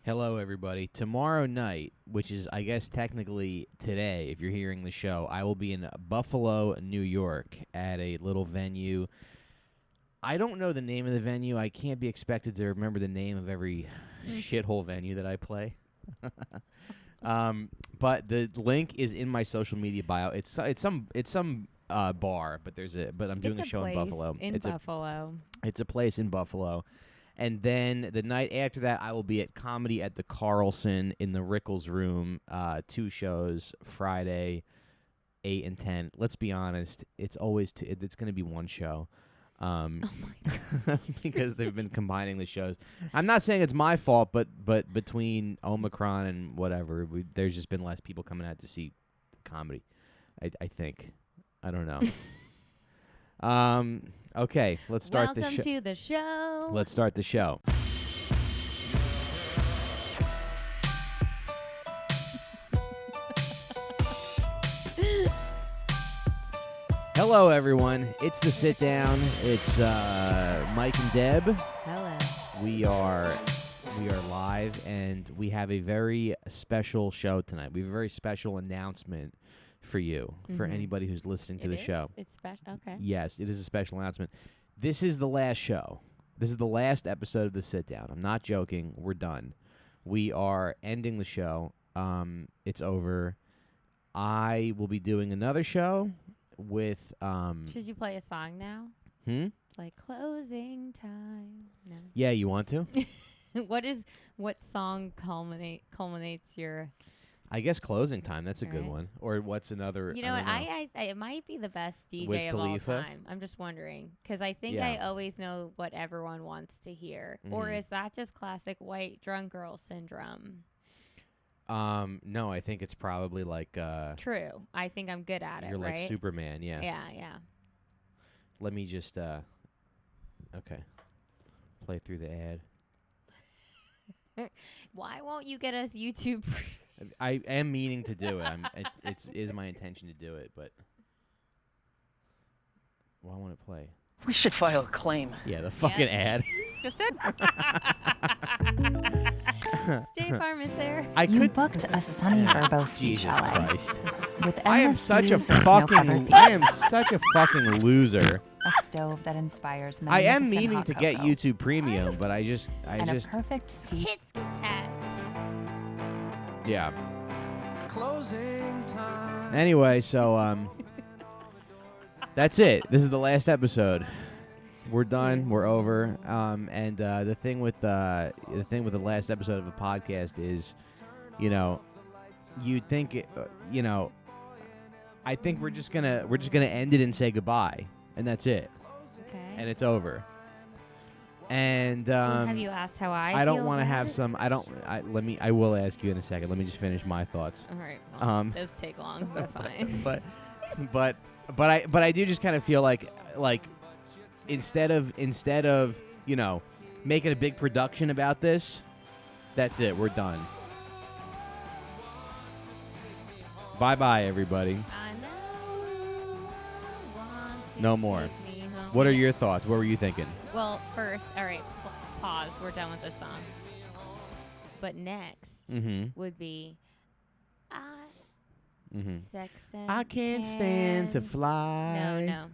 Hello, everybody. Tomorrow night, which is, I guess, technically today, if you're hearing the show, I will be in Buffalo, New York, at a little venue. I don't know the name of the venue. I can't be expected to remember the name of every shithole venue that I play. But the link is in my social media bio. It's some bar, but I'm doing a show in Buffalo. It's a place in Buffalo. And then the night after that, I will be at Comedy at the Carlson in the Rickles Room. 2 shows, Friday, 8 and 10. Let's be honest, it's always it's going to be one show. Oh my God. Because they've been combining the shows. I'm not saying it's my fault, but between Omicron and whatever, there's just been less people coming out to see comedy. I think. I don't know. Okay, let's start the show. Welcome to the show. Let's start the show. Hello, everyone. It's the sit down. It's Mike and Deb. Hello. We are live, and we have a very special show tonight. We have a very special announcement for you, for anybody who's listening to the show. It's special. Okay. Yes, it is a special announcement. This is the last show. This is the last episode of the sit down. I'm not joking. We're done. We are ending the show. It's over. I will be doing another show with Should you play a song now? It's like closing time. No. Yeah, you want to? What song culminates your? I guess closing time. That's a good Right. one. Or what's another? You know I what? don't know. I it might be the best DJ Wiz of Khalifa? all time. I'm just wondering because I think Yeah. I always know what everyone wants to hear. Or Mhm. is that just classic white drunk girl syndrome? No, I think it's probably like True. I think I'm good at it. you're right? like Superman. Yeah. Yeah. Let me just okay. Play through the ad. Why won't you get us YouTube? I am meaning to do it. It is my intention to do it, but why won't it play? We should file a claim. Yeah, the fucking ad. Just did. State Farm is there. I You could. booked a sunny verbose Jesus chalet Christ! with I am endless such a views of fucking. snow-covered I am peaks, such a fucking loser. a stove that inspires I am magnificent meaning hot to get cocoa, YouTube Premium, but I and just. a perfect ski. Hits ad. Yeah. Closing time. Anyway, so that's it. This is the last episode. We're done. We're over. And the thing with the last episode of a podcast is, you know, you'd think, I think we're just gonna end it and say goodbye, and that's it, Okay. and it's over. And Have you asked how I don't feel want to about have it? some. I will ask you in a second. Let me just finish my thoughts. All right. Well, those take long, but fine. but I do just kind of feel like instead of making a big production about this, that's it. We're done. Bye everybody. I know. Want to No more. take me home. What are your thoughts? What were you thinking? Well, first, all right. Pause. We're done with this song. But next would be Sex and I can't stand to Candy. fly. No.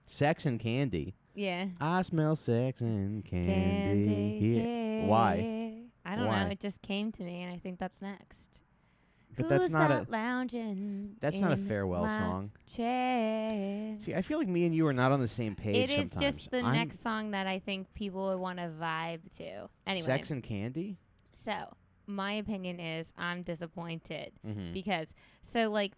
Sex and candy. Yeah. I smell sex and candy. here. Why? I don't Why? know. It just came to me, and I think that's next. But that's Who's not out a. lounging That's not a in farewell my song. chair? See, I feel like me and you are not on the same page It is sometimes. just the next song that I think people would want to vibe to. Anyway, Sex and candy? so my opinion is I'm disappointed Mm-hmm. because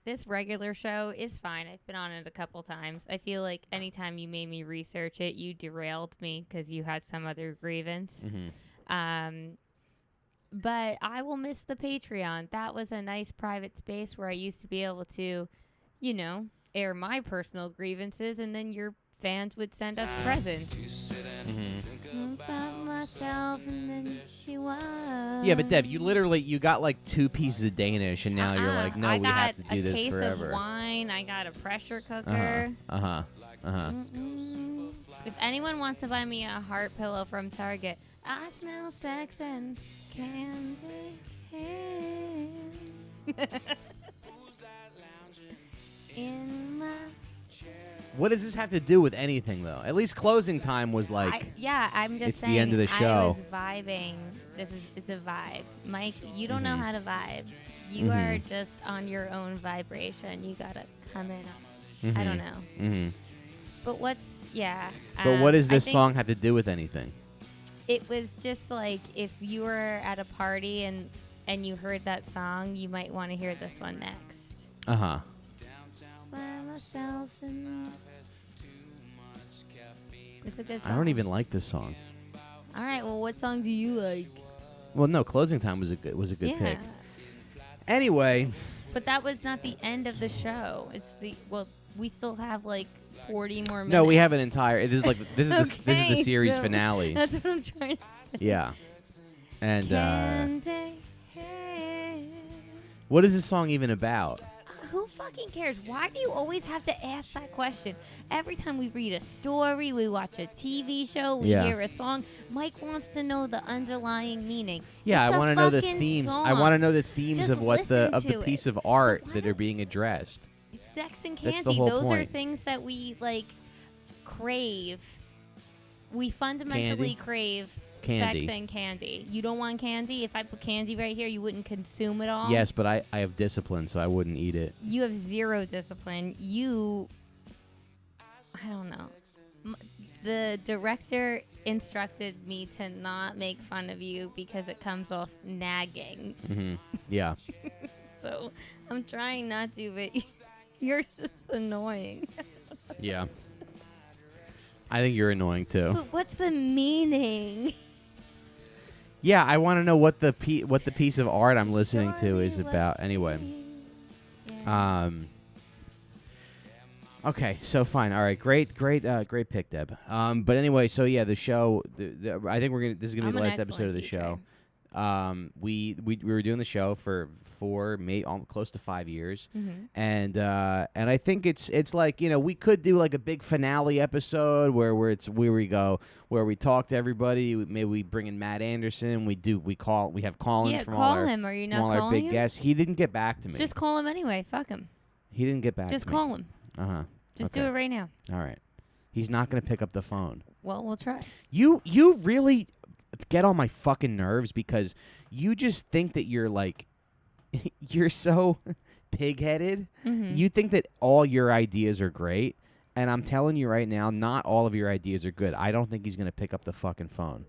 this regular show is fine. I've been on it a couple times. I feel like anytime you made me research it, you derailed me because you had some other grievance. Mm-hmm. But I will miss the Patreon. That was a nice private space where I used to be able to, air my personal grievances, and then your fans would send us presents. About myself, and then she was. Yeah, but Deb, you got like 2 pieces of Danish, and now you're like, no, I we got have to do a this case forever. of wine. I got a pressure cooker. If anyone wants to buy me a heart pillow from Target, I smell sex and Candy in my What does this have to do with anything, though? At least closing time was like. I'm just it's saying. The end of the show. I was vibing. It's a vibe, Mike. You don't know how to vibe. You are just on your own vibration. You gotta come in. I don't know. But what does this song have to do with anything? It was just like if you were at a party and you heard that song, you might want to hear this one next. Uh-huh. By myself and it's a good song. I don't even like this song. All right, well, what song do you like? Well, no, Closing Time was a good pick. Anyway, but that was not the end of the show. We still have like 40 more minutes. No, we have an entire. This is this is the series so finale. That's what I'm trying to say. Yeah, and what is this song even about? Who fucking cares? Why do you always have to ask that question? Every time we read a story, we watch a TV show, we hear a song, Mike wants to know the underlying meaning. Yeah, it's I want to know the themes. Song. I want to know the themes Just of what the piece of art so that are being addressed. Sex and candy, That's the whole those point. are things that we crave. We fundamentally crave candy. Sex and candy. You don't want candy? If I put candy right here, you wouldn't consume it all? Yes, but I have discipline, so I wouldn't eat it. You have zero discipline. I don't know. The director instructed me to not make fun of you because it comes off nagging. Yeah. So I'm trying not to, but you're just annoying. Yeah. I think you're annoying too. But what's the meaning? Yeah, I want to know what the piece of art I'm listening to is about. Anyway. Okay, so fine. All right, great pick, Deb. But anyway, so yeah, the show. I think this is gonna be the last episode of the show. We were doing the show for close to 5 years, and I think it's like, we could do like a big finale episode where we talk to everybody. Maybe we bring in Matt Anderson. We have call-ins from all him. Are you not all our calling big him? guests. He didn't get back to me. Just call him anyway. Fuck him. He didn't get back. Just to call me. him. Just do it right now. All right. He's not gonna pick up the phone. Well, we'll try. You really get on my fucking nerves because you just think that you're like you're so pig-headed. You think that all your ideas are great, and I'm telling you right now, not all of your ideas are good. I don't think he's going to pick up the fucking phone.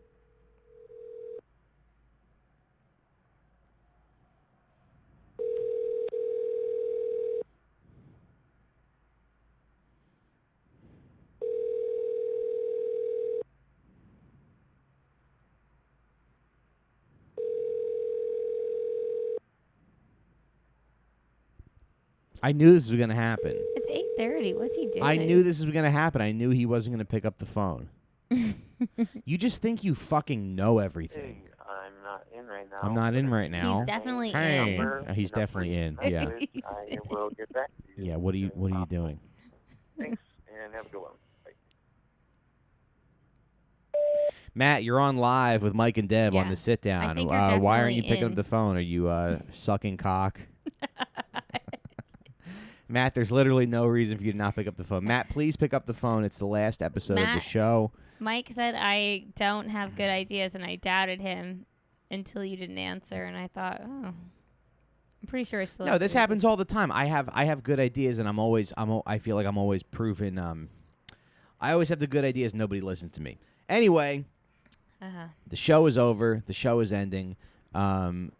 I knew this was going to happen. It's 8:30. What's he doing? I knew this was going to happen. I knew he wasn't going to pick up the phone. You just think you fucking know everything. Hey, I'm not in right now. I'm not in right now. He's definitely Hey. in. He's definitely in. Yeah. I will get back to you. Yeah. What are you doing? Thanks, and have a good one. Bye. Matt, you're on live with Mike and Deb on Yeah. the sit down. I think you're why aren't you definitely picking up in. the phone? Are you sucking cock? Matt, there's literally no reason for you to not pick up the phone. Matt, please pick up the phone. It's the last episode of the Matt. show. Mike said I don't have good ideas, and I doubted him until you didn't answer, and I thought, oh, I'm pretty sure I still. No, have this good happens all the time. I have good ideas, and I feel like I'm always proven. I always have the good ideas. Nobody listens to me. Anyway, the show is over. The show is ending. And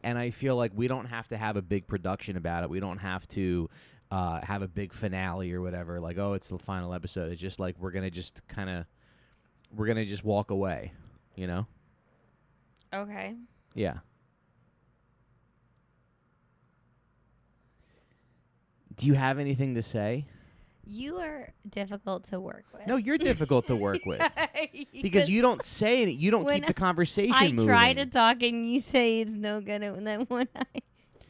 I feel like we don't have to have a big production about it. We don't have to have a big finale or whatever. Like, oh, it's the final episode. It's just like we're gonna just walk away. You know? Okay. Yeah. Do you have anything to say? You are difficult to work with. No, you're difficult to work with because you don't say any. You don't When keep the conversation I moving. try to talk and you say it's no good, and then when I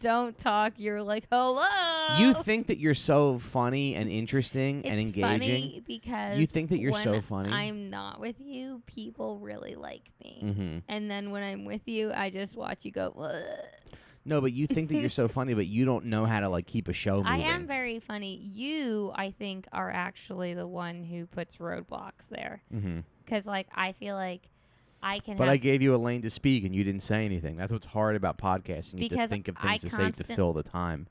don't talk, you're like, hello. You think that you're so funny and interesting and engaging. Funny because you think that you're when so funny. I'm not with you, people really like me. Mm-hmm. And then when I'm with you, I just watch you go, "Ugh." No, but you think that you're so funny, but you don't know how to like keep a show moving. I am very funny. You, I think, are actually the one who puts roadblocks there. Mm-hmm. Because, like, I feel like I can But I gave you a lane to speak, and you didn't say anything. That's what's hard about podcasting. You have to Because think of I things to say to fill the time.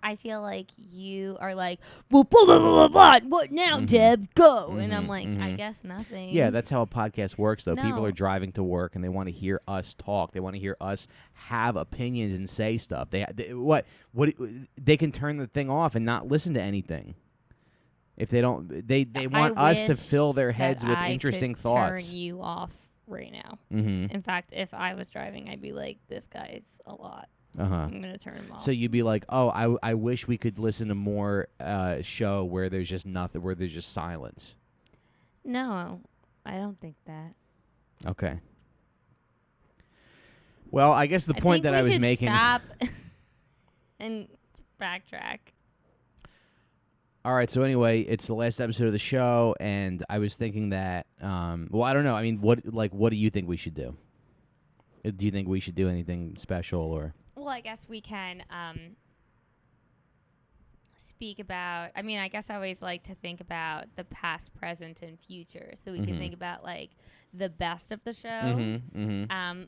I feel like you are like, well, blah, blah, blah, blah, blah. What now, Deb? Go. And I'm like, I guess nothing. Yeah, that's how a podcast works, though. People No. are driving to work, and they want to hear us talk. They want to hear us have opinions and say stuff. They they can turn the thing off and not listen to anything. If they don't, they want us to fill their heads with interesting thoughts. Turn you off right now. Mm-hmm. In fact, if I was driving, I'd be like, this guy's a lot. Uh-huh. I'm gonna turn him off. So you'd be like, oh, I wish we could listen to more show where there's just nothing, where there's just silence. No, I don't think that. Okay. Well, I guess the point that I was making. Stop and backtrack. All right. So anyway, it's the last episode of the show, and I was thinking that. Well, I don't know. I mean, what do you think we should do? Do you think we should do anything special or? Well, I guess we can speak about. I mean, I guess I always like to think about the past, present, and future, so we can think about like the best of the show,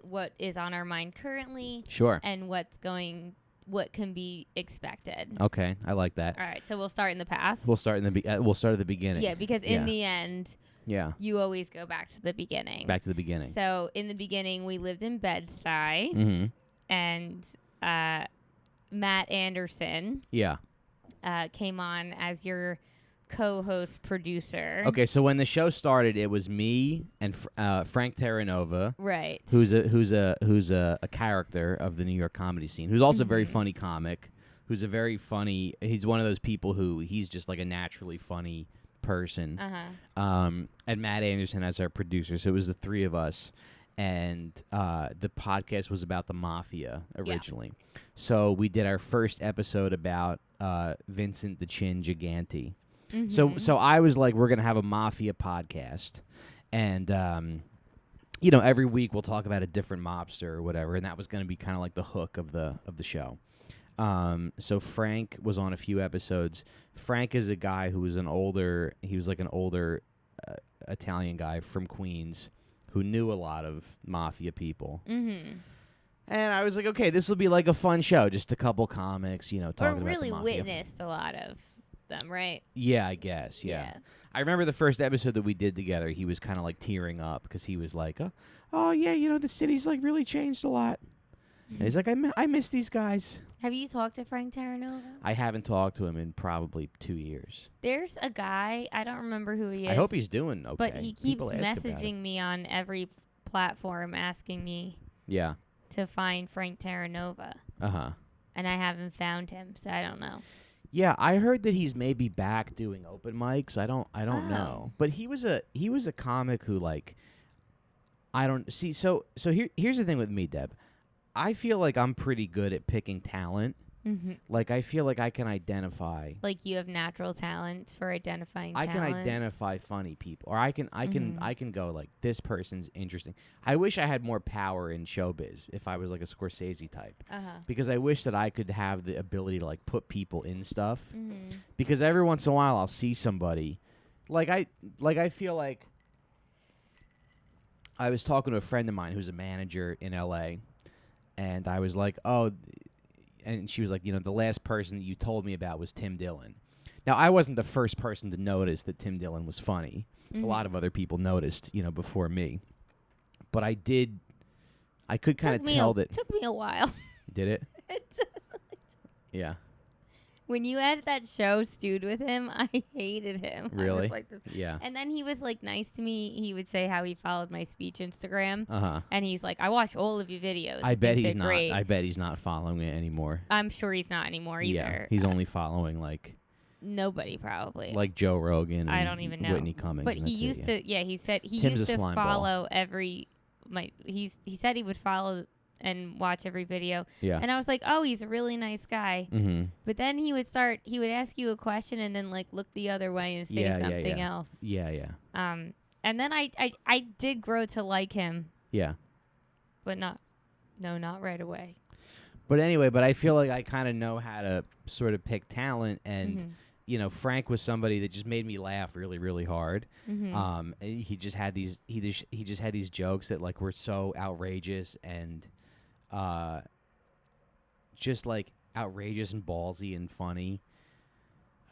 what is on our mind currently, sure, and what can be expected. Okay, I like that. All right, so we'll start in the past. We'll start we'll start at the beginning. Yeah, because in the end, you always go back to the beginning. Back to the beginning. So in the beginning, we lived in Bed-Stuy, and Matt Anderson came on as your co-host producer. Okay, so when the show started, it was me and Frank Terranova, right? Who's a character of the New York comedy scene, who's also a very funny comic, who's a very funny. He's one of those people who he's just like a naturally funny person. And Matt Anderson as our producer. So it was the three of us, and the podcast was about the mafia originally. Yeah. So we did our first episode about Vincent the Chin Gigante. So I was like, we're gonna have a mafia podcast, and every week we'll talk about a different mobster or whatever, and that was gonna be kind of like the hook of the show. So Frank was on a few episodes. Frank is a guy who was he was like an older Italian guy from Queens who knew a lot of mafia people. And I was like, okay, this will be like a fun show, just a couple comics, talking about the mafia. Or really witnessed a lot of them, right? Yeah, I guess, yeah. I remember the first episode that we did together, he was kind of like tearing up because he was like, oh yeah, the city's like really changed a lot. And he's like, I miss these guys. Have you talked to Frank Terranova? I haven't talked to him in probably 2 years. There's a guy, I don't remember who he is. I hope he's doing okay. But he keeps messaging me on every platform asking me to find Frank Terranova. And I haven't found him, so I don't know. Yeah, I heard that he's maybe back doing open mics. I don't know. But he was a comic who like I don't see so here's the thing with me, Deb. I feel like I'm pretty good at picking talent. Like I feel like I can identify. Like you have natural talent for identifying I talent. can identify funny people, or I can go like, this person's interesting. I wish I had more power in showbiz if I was like a Scorsese type. Because I wish that I could have the ability to like put people in stuff. Because every once in a while I'll see somebody I feel like I was talking to a friend of mine who's a manager in LA. And I was like, oh, and she was like, the last person that you told me about was Tim Dillon. Now, I wasn't the first person to notice that Tim Dillon was funny. A lot of other people noticed, before me. But I could kind of tell that. It took me a while. Did it? Yeah. When you had that show, Stewed with him, I hated him. Really? Yeah. And then he was like nice to me. He would say how he followed my speech Instagram. And he's like, I watch all of your videos. I bet he's not. Great. I bet he's not following it anymore. I'm sure he's not anymore either. Yeah, he's only following like nobody probably. Like Joe Rogan. And I don't even know. Whitney Cummings. But he used to. Yeah, he said he Tim's used a to slime follow every. He said he would follow and watch every video. Yeah. And I was like, oh, he's a really nice guy. Mm-hmm. But then he would ask you a question and then like look the other way and say something else. Yeah, yeah. And then I did grow to like him. Yeah. But not right away. But anyway, I feel like I kind of know how to sort of pick talent, and you know, Frank was somebody that just made me laugh really, really hard. He just had these just had these jokes that like were so outrageous and just like outrageous and ballsy and funny.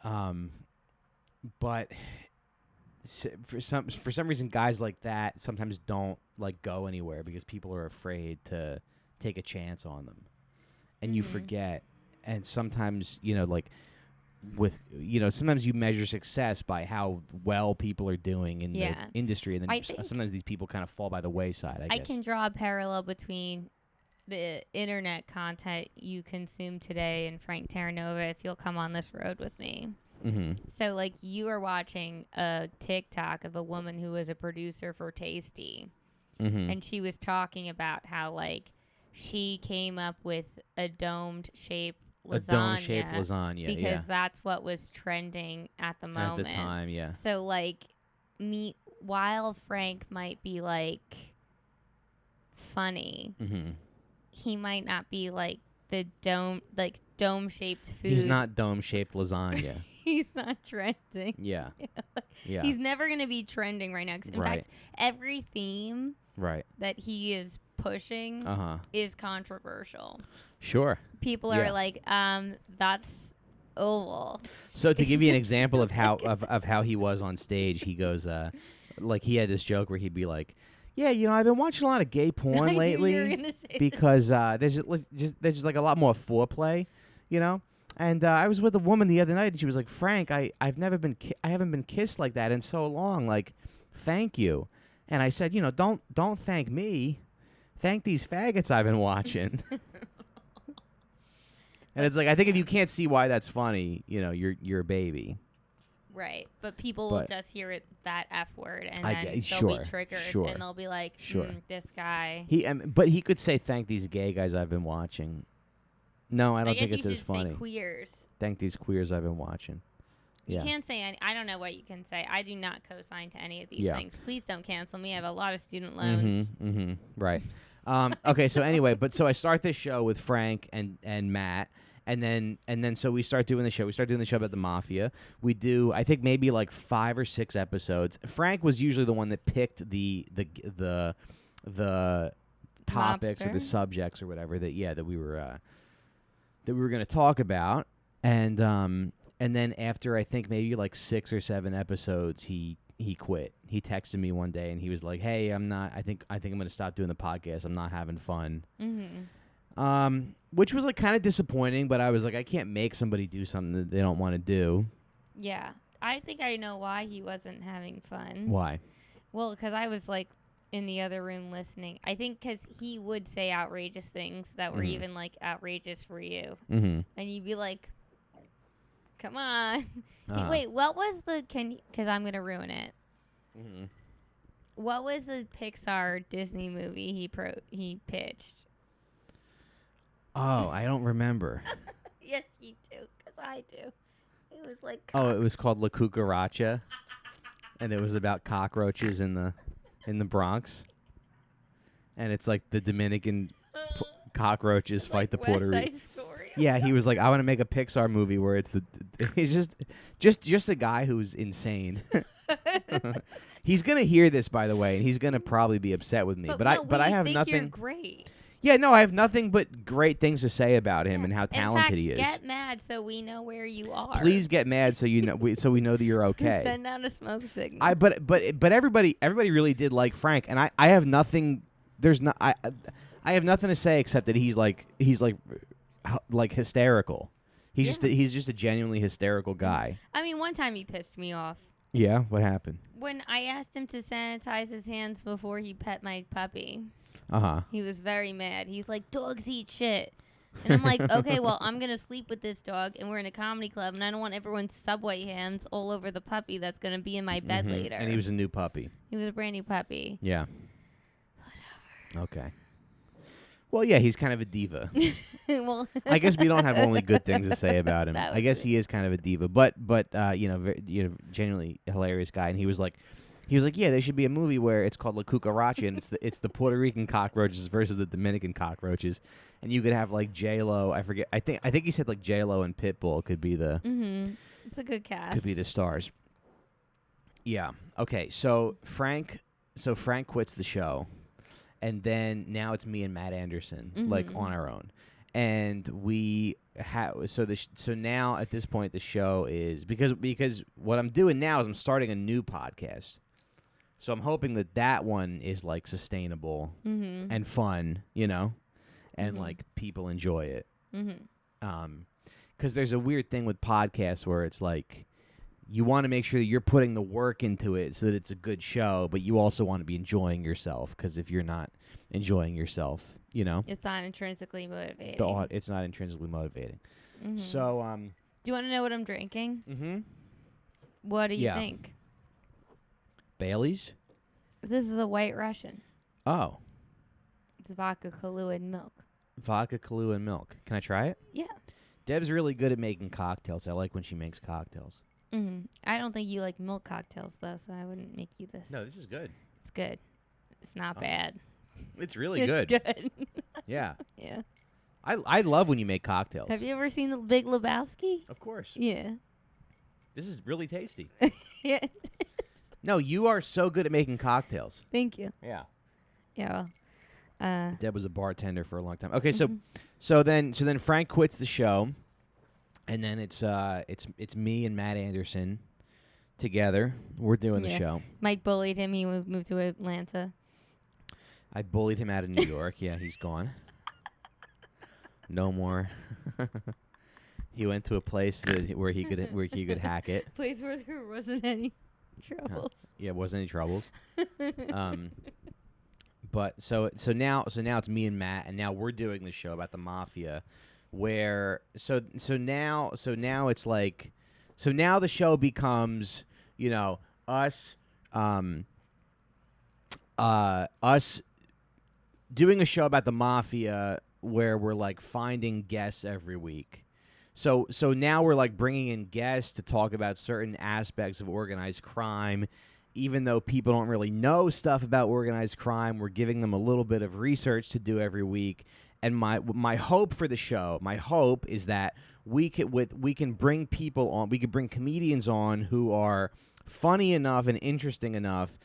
But for some reason, guys like that sometimes don't like go anywhere because people are afraid to take a chance on them. And you forget, and sometimes, you know, like sometimes you measure success by how well people are doing in the industry, and then sometimes these people kind of fall by the wayside. I guess. Can draw a parallel between the internet content you consume today and Frank Terranova if you'll come on this road with me. So, like, you are watching a TikTok of a woman who was a producer for Tasty, and she was talking about how, like, she came up with a dome-shaped lasagna. Because that's what was trending at the moment. At the time, yeah. So, like, while Frank might be, like, funny, he might not be, like, the dome-shaped food. He's not dome-shaped lasagna. He's not trending. Yeah. Yeah. He's never going to be trending right now. 'Cause in fact, every theme that he is pushing is controversial. Sure. People are like, that's oval. So to give you an example of how of how he was on stage, he goes, like he had this joke where he'd be like, yeah, you know, I've been watching a lot of gay porn lately because there's just like a lot more foreplay, you know. And I was with a woman the other night, and she was like, "Frank, I haven't been kissed like that in so long. Like, thank you." And I said, "You know, don't thank me. Thank these faggots I've been watching." And it's like, I think if you can't see why that's funny, you know, you're a baby. Right, but people will just hear it, that F word, and then they'll be triggered, and they'll be like, "This guy." But he could say, "Thank these gay guys I've been watching." No, I don't think it's as funny. Say queers. Thank these queers I've been watching. You can't say any. I don't know what you can say. I do not co-sign to any of these things. Please don't cancel me. I have a lot of student loans. Right. Okay. So anyway, so I start this show with Frank and Matt, and then so we start doing the show. We start doing the show about the mafia. We do, I think, maybe like 5 or 6 episodes. Frank was usually the one that picked the topics or the subjects or whatever that we were going to talk about, and then after I think maybe like 6 or 7 episodes, he quit. He texted me one day and he was like, "Hey, I think I'm going to stop doing the podcast. I'm not having fun." Which was like kind of disappointing, but I was like, I can't make somebody do something that they don't want to do. Yeah, I think I know why he wasn't having fun. Why? Well, because I was like in the other room listening. I think because he would say outrageous things that were even like outrageous for you, and you'd be like, "Come on, wait, what was the because I'm gonna ruin it. What was the Pixar Disney movie he pitched? Oh, I don't remember. Yes, you do, because I do. It was like it was called La Cucaracha, and it was about cockroaches in the Bronx, and it's like the Dominican cockroaches fight the Puerto Rican. Yeah, he was like, I want to make a Pixar movie where it's just a guy who's insane. He's gonna hear this, by the way, and he's gonna probably be upset with me. But I have nothing. You're great. Yeah, no, I have nothing but great things to say about him and how talented he is. Get mad so we know where you are. Please get mad so you know so we know that you're okay. Send out a smoke signal. But everybody really did like Frank, and I have nothing. I have nothing to say except that he's like hysterical. He's just a genuinely hysterical guy. I mean, one time he pissed me off. Yeah, what happened? When I asked him to sanitize his hands before he pet my puppy. He was very mad. He's like, "Dogs eat shit." And I'm like, "Okay, well, I'm going to sleep with this dog, and we're in a comedy club, and I don't want everyone's Subway hands all over the puppy that's going to be in my bed later." And he was a new puppy. He was a brand new puppy. Yeah. Whatever. Okay. Well, yeah, he's kind of a diva. Well, I guess we don't have only good things to say about him. That I guess was he is kind of a diva, but genuinely hilarious guy. And he was like, yeah, there should be a movie where it's called La Cucaracha, and it's the Puerto Rican cockroaches versus the Dominican cockroaches, and you could have like J-Lo. I forget. I think he said like J-Lo and Pitbull could be the. It's a good cast. Could be the stars. Yeah. Okay. So Frank quits the show, and then now it's me and Matt Anderson, like on our own, and we have. So now at this point the show is because what I'm doing now is I'm starting a new podcast. So I'm hoping that one is like sustainable and fun, and like people enjoy it. Because there's a weird thing with podcasts where it's like you want to make sure that you're putting the work into it so that it's a good show, but you also want to be enjoying yourself. Because if you're not enjoying yourself, it's not intrinsically motivating. It's not intrinsically motivating. So, do you want to know what I'm drinking? What do you think? Bailey's? This is a White Russian. Oh. It's vodka, Kahlua, and milk. Vodka, Kahlua, and milk. Can I try it? Yeah. Deb's really good at making cocktails. I like when she makes cocktails. I don't think you like milk cocktails, though, so I wouldn't make you this. No, this is good. It's good. It's not bad. It's really good. It's good. Yeah. Yeah. I love when you make cocktails. Have you ever seen The Big Lebowski? Of course. Yeah. This is really tasty. Yeah. No, you are so good at making cocktails. Thank you. Yeah. Yeah. Well, Deb was a bartender for a long time. Okay, so then Frank quits the show, and then it's me and Matt Anderson together. We're doing the show. Mike bullied him. He moved to Atlanta. I bullied him out of New York. Yeah, he's gone. No more. He went to a place where he could hack it. Place where there wasn't any troubles. Yeah, wasn't any troubles. But so now it's me and Matt, and now we're doing the show about the mafia, where so now it's like, so now the show becomes us doing a show about the mafia where we're like finding guests every week. So now we're like bringing in guests to talk about certain aspects of organized crime. Even though people don't really know stuff about organized crime, we're giving them a little bit of research to do every week. And my hope for the show, is that we can bring people on, we can bring comedians on who are funny enough and interesting enough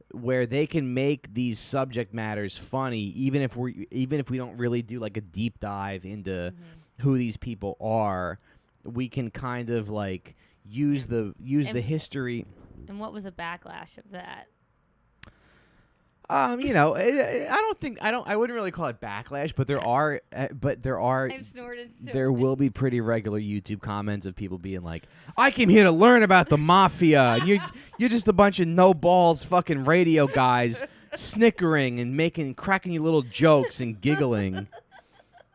where they can make these subject matters funny, even if we don't really do like a deep dive into who these people are. We can kind of like use the history. And what was the backlash of that? I wouldn't really call it backlash, but there will be pretty regular YouTube comments of people being like, "I came here to learn about the mafia, and you're just a bunch of no balls fucking radio guys snickering and cracking you little jokes and giggling,"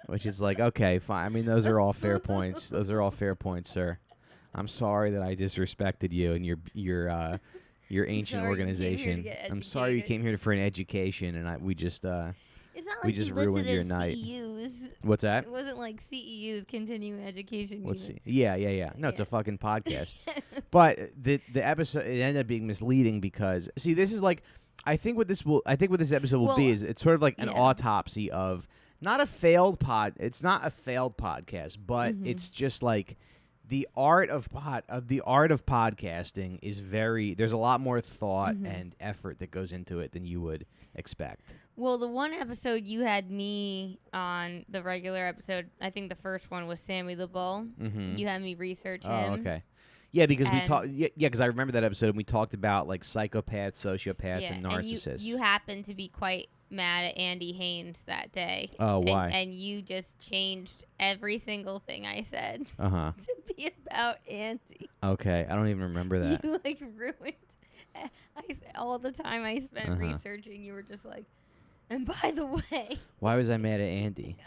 which is like, okay, fine. I mean, those are all fair points. Those are all fair points, sir. I'm sorry that I disrespected you and your ancient organization. I'm sorry you came here for an education, and we just ruined your night. CEUs. What's that? It wasn't like CEUs, continuing education. Let's see. Yeah. No, it's a fucking podcast. But the episode, it ended up being misleading because this is like, I think what this episode will be is it's sort of like an autopsy of not a failed it's not a failed podcast, but it's just like the art of podcasting is there's a lot more thought and effort that goes into it than you would expect. Well, the one episode you had me on, the regular episode, I think the first one was Sammy the Bull. You had me research him. Oh, okay. Yeah, because we talked. Yeah, because I remember that episode and we talked about like psychopaths, sociopaths, and narcissists. And you happened to be quite mad at Andy Haynes that day. Oh, why? And you just changed every single thing I said to be about Andy. Okay, I don't even remember that. You like ruined all the time I spent researching. You were just like, and by the way. Why was I mad at Andy?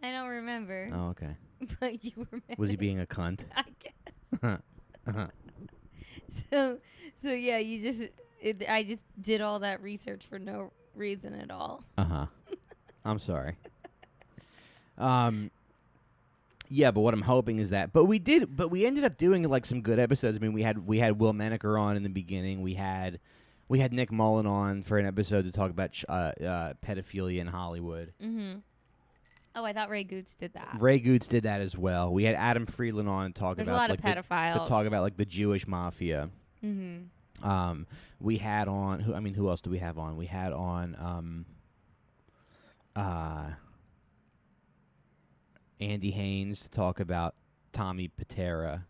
I don't remember. Oh, okay. But you were mad. Was he being a cunt? I guess. So yeah, I just did all that research for no reason at all. I'm sorry. Yeah, but what I'm hoping is that. But we ended up doing like some good episodes. I mean, we had Will Menaker on in the beginning. We had Nick Mullen on for an episode to talk about pedophilia in Hollywood. Mm-hmm. Oh, I thought Ray Goots did that. Ray Goots did that as well. We had Adam Friedland on to talk There's about a lot like of pedophiles. to talk about like the Jewish mafia. Mm-hmm. We had on who else do we have on? We had on Andy Haynes to talk about Tommy Patera.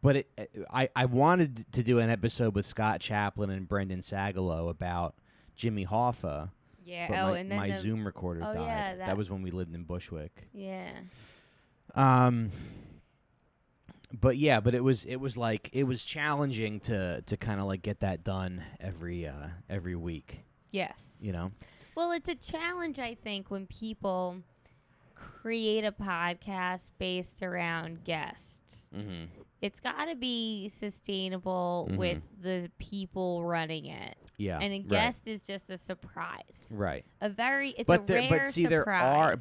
But I wanted to do an episode with Scott Chaplin and Brendan Sagalow about Jimmy Hoffa. Yeah. But and then my Zoom recorder died. Yeah, that was when we lived in Bushwick. Yeah. But it was challenging to kind of like get that done every week. Yes. You know. Well, it's a challenge, I think, when people create a podcast based around guests. Mm-hmm. It's got to be sustainable with the people running it. Yeah. And a guest is just a surprise. Right. It's a rare surprise.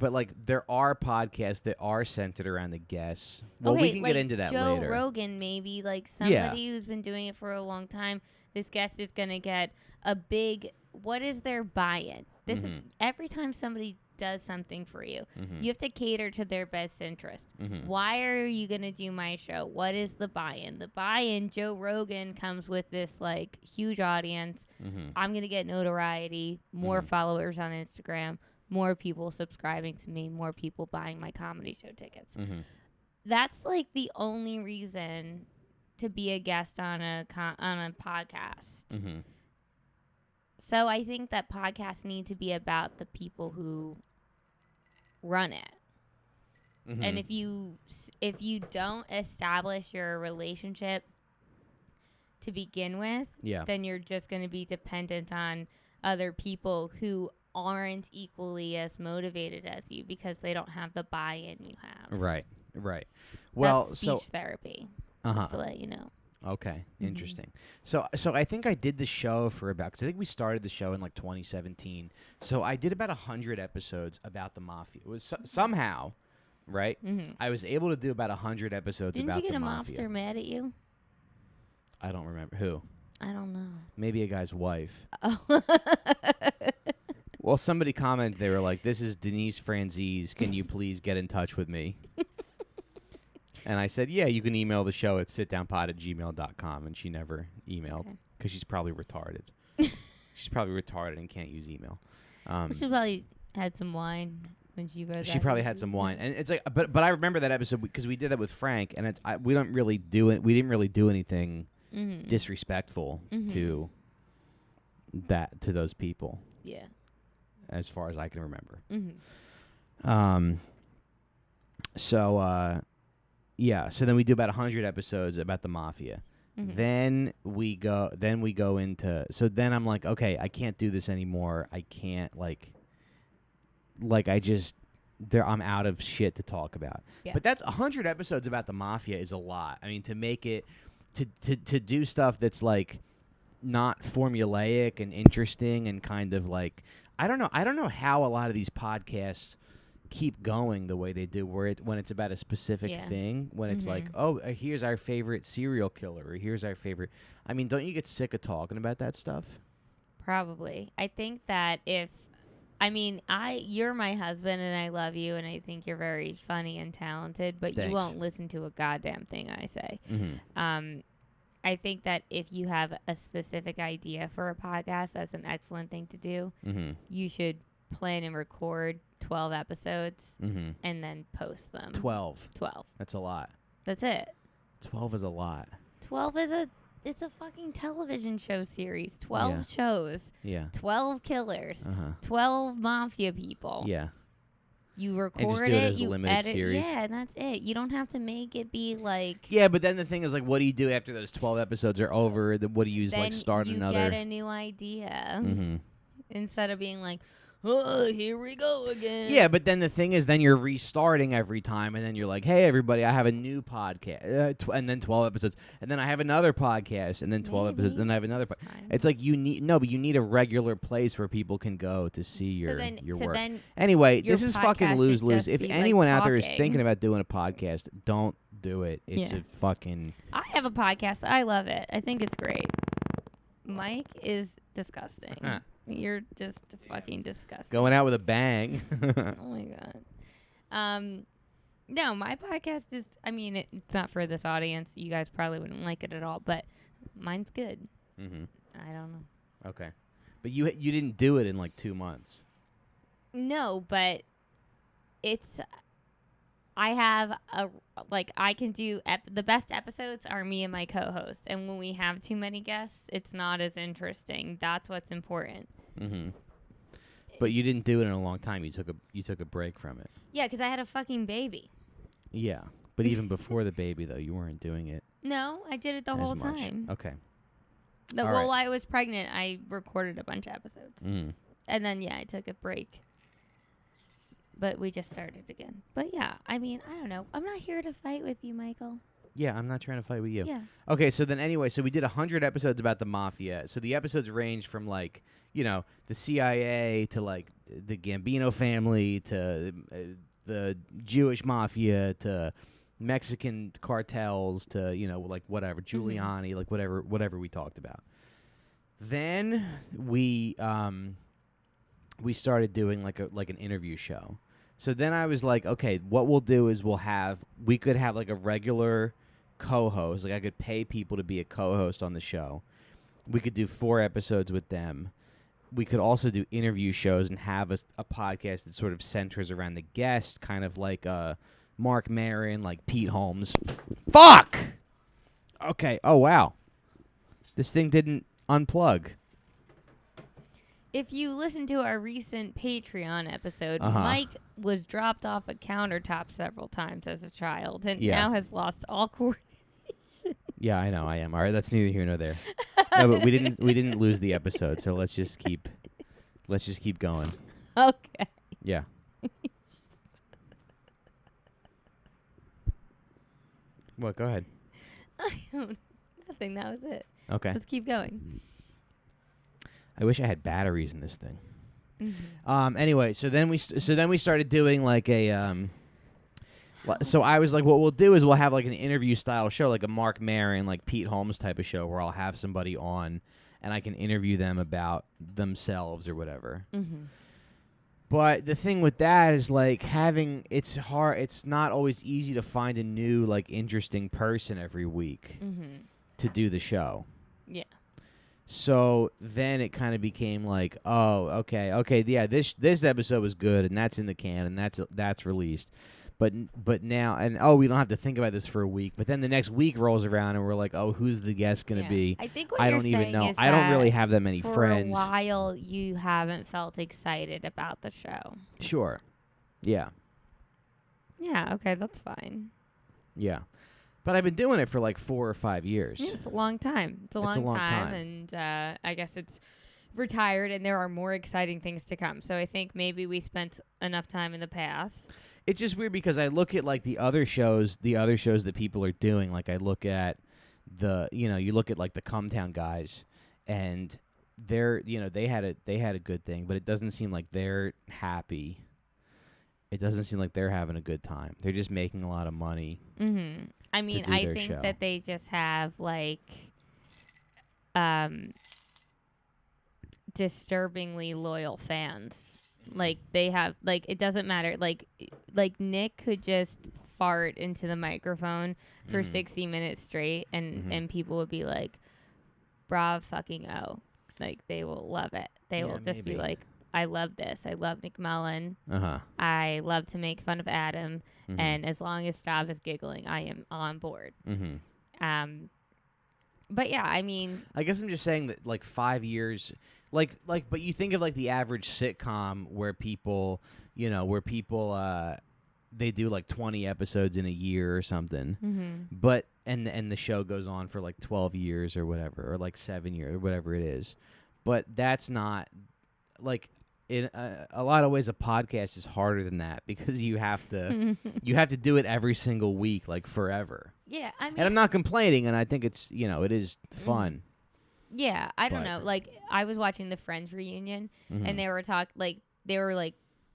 There are podcasts that are centered around the guests. Well, we can get into that Joe later. Joe Rogan, maybe, like somebody who's been doing it for a long time. This guest is going to get a big, what is their buy-in? This is every time somebody does something for you, you have to cater to their best interest. Why are you going to do my show? What is the buy-in? The buy-in, Joe Rogan comes with this like huge audience. I'm going to get notoriety, more followers on Instagram, more people subscribing to me, more people buying my comedy show tickets. That's like the only reason to be a guest on a podcast. So I think that podcasts need to be about the people who run it. And if you don't establish your relationship to begin with, then you're just going to be dependent on other people who aren't equally as motivated as you because they don't have the buy-in you have. Right. Well, that's speech therapy. Just to let you know. Okay, interesting. So I think I did the show for about, because I think we started the show in like 2017. So I did about 100 episodes about the mafia. It was somehow, right? I was able to do about 100 episodes about the mafia. Didn't you get a mobster mad at you? I don't remember. Who? I don't know. Maybe a guy's wife. Oh. Well, somebody commented, they were like, "This is Denise Franzese. Can you please get in touch with me?" And I said, yeah, you can email the show at sitdownpod@gmail.com. And she never emailed because she's probably retarded. She's probably retarded and can't use email. She probably had some wine when she wrote that. She probably had some wine. And it's like, but I remember that episode because we did that with Frank. And we didn't really do anything disrespectful to those people. Yeah. As far as I can remember. So then we do about 100 episodes about the mafia. Then we go into, so then I'm like, okay, I can't do this anymore. I can't I'm out of shit to talk about. Yeah. But that's 100 episodes about the mafia is a lot. I mean, to make it, to do stuff that's like not formulaic and interesting and kind of like, I don't know how a lot of these podcasts keep going the way they do, when it's about a specific thing, when it's like, oh, here's our favorite serial killer, or here's our favorite. I mean, don't you get sick of talking about that stuff? Probably. I think that you're my husband and I love you and I think you're very funny and talented, but Thanks. You won't listen to a goddamn thing I say. I think that if you have a specific idea for a podcast, that's an excellent thing to do. You should plan and record 12 episodes and then post them. 12. That's a lot. That's it. 12 is a lot. 12 is it's a fucking television show series. 12 shows. Yeah. 12 killers. 12 mafia people. Yeah. You record and just do it as you a limited edit, series. Yeah, and that's it. You don't have to make it be like. Yeah, but then the thing is, like, what do you do after those 12 episodes are over? What do you use, like, start you another? You get a new idea. Instead of being like, oh, here we go again. Yeah, but then the thing is, then you're restarting every time, and then you're like, hey, everybody, I have a new podcast, and then 12 episodes, and then I have another podcast, and then 12 episodes, and then I have another. It's like you need a regular place where people can go to see your work. Then anyway, this is fucking lose-lose. If anyone out there is talking. thinking about doing a podcast, don't do it. It's a fucking... I have a podcast. I love it. I think it's great. Mike is disgusting. Huh. You're just fucking disgusting. Going out with a bang. Oh my god. No, my podcast is. I mean, it's not for this audience. You guys probably wouldn't like it at all, but mine's good. Mm-hmm. I don't know. Okay, but you didn't do it in like 2 months. No, but it's. I have I can do the best episodes are me and my co-host, and when we have too many guests, it's not as interesting. That's what's important. Mm-hmm. But you didn't do it in a long time. You took a break from it. Yeah, because I had a fucking baby. Yeah, but even before the baby, though, you weren't doing it. No, I did it the as whole much. time. Okay. While I was pregnant, I recorded a bunch of episodes, Mm. and then I took a break. But we just started again. But yeah, I mean, I don't know. I'm not here to fight with you, Michael. Yeah, I'm not trying to fight with you. Yeah. Okay, so then anyway, so we did 100 episodes about the mafia. So the episodes range from like, the CIA to like the Gambino family to the Jewish mafia to Mexican cartels to, like whatever, Giuliani, like whatever we talked about. Then we started doing like an interview show. So then I was like, okay, what we'll do is we could have like a regular co-host. Like I could pay people to be a co-host on the show. We could do 4 episodes with them. We could also do interview shows and have a podcast that sort of centers around the guest, kind of like Mark Maron, like Pete Holmes. Fuck! Okay. Oh, wow. This thing didn't unplug. If you listen to our recent Patreon episode, Mike was dropped off a countertop several times as a child and now has lost all coordination. Yeah, I know, I am. All right, that's neither here nor there. No, but we didn't lose the episode, so let's just keep going. Okay. Yeah. What? Go ahead. Nothing. That was it. Okay. Let's keep going. I wish I had batteries in this thing. Mm-hmm. Anyway, so then we started doing like a so I was like, what we'll do is we'll have like an interview style show, like a Mark Maron, like Pete Holmes type of show, where I'll have somebody on and I can interview them about themselves or whatever. Mm-hmm. But the thing with that is like it's hard. It's not always easy to find a new like interesting person every week to do the show. Yeah. So then it kind of became like, oh, okay, yeah, this episode was good, and that's in the can, and that's released, but now, and we don't have to think about this for a week. But then the next week rolls around, and we're like, oh, who's the guest gonna be? I think what I you're don't even saying know. is I don't really have that many friends. For a while, you haven't felt excited about the show. Sure. Yeah. Yeah. Okay, that's fine. Yeah. But I've been doing it for like 4 or 5 years. Yeah, it's a long time. It's a long time. And I guess it's retired, and there are more exciting things to come. So I think maybe we spent enough time in the past. It's just weird because I look at like the other shows that people are doing. Like I look at you look at like the Cumtown guys, and they're they had a good thing, but it doesn't seem like they're happy. It doesn't seem like they're having a good time. They're just making a lot of money. Mm-hmm. I mean, I think that they just have like disturbingly loyal fans. Like they have like it doesn't matter. Like Nick could just fart into the microphone for 60 minutes straight, and people would be like, "Brav fucking oh!" Like they will love it. They will just be like, I love this. I love Nick Mullen. I love to make fun of Adam. And as long as Stav is giggling, I am on board. But yeah, I mean, I guess I'm just saying that like 5 years, but you think of like the average sitcom where people, they do like 20 episodes in a year or something. But and the show goes on for like 12 years or whatever, or like 7 years or whatever it is. But that's not like in a lot of ways, a podcast is harder than that because you have to do it every single week, like forever. Yeah, I mean, and I'm not complaining, and I think it's it is fun. Yeah, I don't know. Like I was watching the Friends reunion, and they were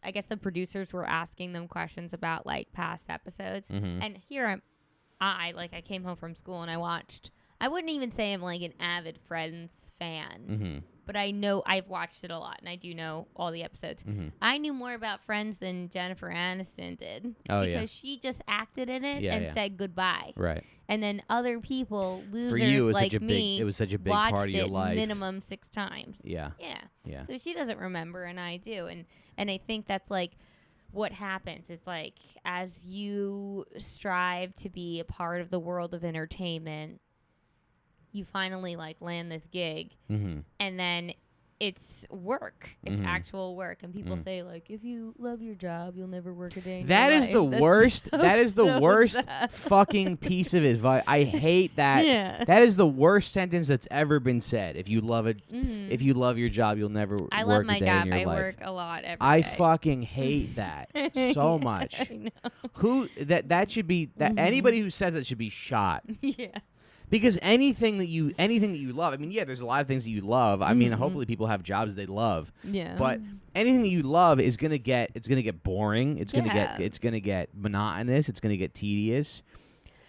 I guess the producers were asking them questions about like past episodes, and here I came home from school and I watched. I wouldn't even say I'm like an avid Friends fan. But I know I've watched it a lot, and I do know all the episodes. I knew more about Friends than Jennifer Aniston did. Because she just acted in it and said goodbye. Right. And then other people, losers For you, it was like such a me, it was such a big part of your life. Minimum 6 times. Yeah. Yeah. So she doesn't remember, and I do. And I think that's like what happens. It's like as you strive to be a part of the world of entertainment, you finally like land this gig, and then it's work. It's actual work, and people say like, if you love your job, you'll never work a day in your life. That's the worst. That is the worst fucking piece of advice. I hate that. Yeah. That is the worst sentence that's ever been said. If you love it, if you love your job, you'll never work a day in your life. I love my job. I work a lot every day. I fucking hate that so much. I know. Who that should be that anybody who says that should be shot. Yeah. Because anything that you love, I mean, yeah, there's a lot of things that you love. I mean, hopefully people have jobs they love. Yeah. But anything that you love is gonna get boring. It's gonna get monotonous. It's gonna get tedious.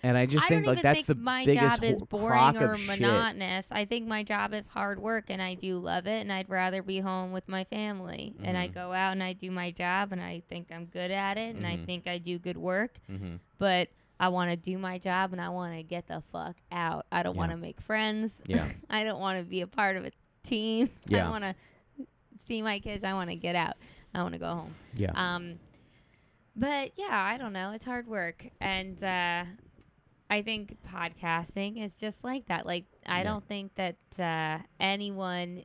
And I just think like that's the my biggest job is boring crock or of monotonous. I think my job is hard work, and I do love it, and I'd rather be home with my family. And I go out and I do my job, and I think I'm good at it, and I think I do good work. But I want to do my job, and I want to get the fuck out. I don't want to make friends. Yeah. I don't want to be a part of a team. Yeah. I want to see my kids. I want to get out. I want to go home. Yeah. But yeah, I don't know. It's hard work, and I think podcasting is just like that. Like I don't think that anyone.